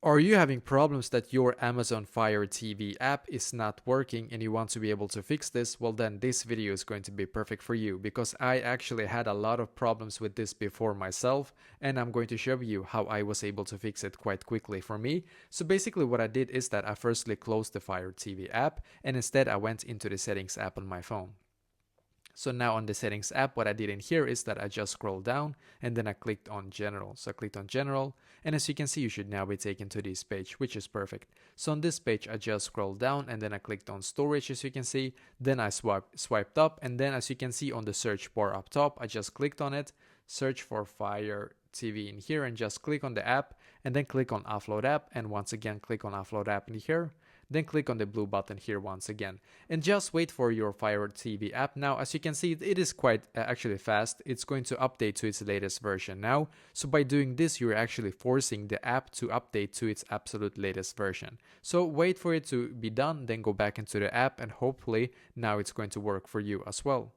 Are you having problems that your Amazon Fire TV app is not working and you want to be able to fix this? Well, then this video is going to be perfect for you because I actually had a lot of problems with this before myself, and I'm going to show you how I was able to fix it quite quickly for me. So basically what I did is that I firstly closed the Fire TV app and instead I went into the settings app on my phone. So now on the settings app, what I did in here is that I just scrolled down and then I clicked on general. So I clicked on general, and as you can see, you should now be taken to this page, which is perfect. So on this page, I just scrolled down and then I clicked on storage, as you can see. Then I swiped up, and then as you can see on the search bar up top, I just clicked on it, search for Fire TV in here and just click on the app and then click on offload app, and once again click on offload app in here. Then click on the blue button here once again and just wait for your Fire TV app. Now as you can see, it is quite actually fast. It's going to update to its latest version now. So by doing this, you're actually forcing the app to update to its absolute latest version. So wait for it to be done, then go back into the app, and hopefully now it's going to work for you as well.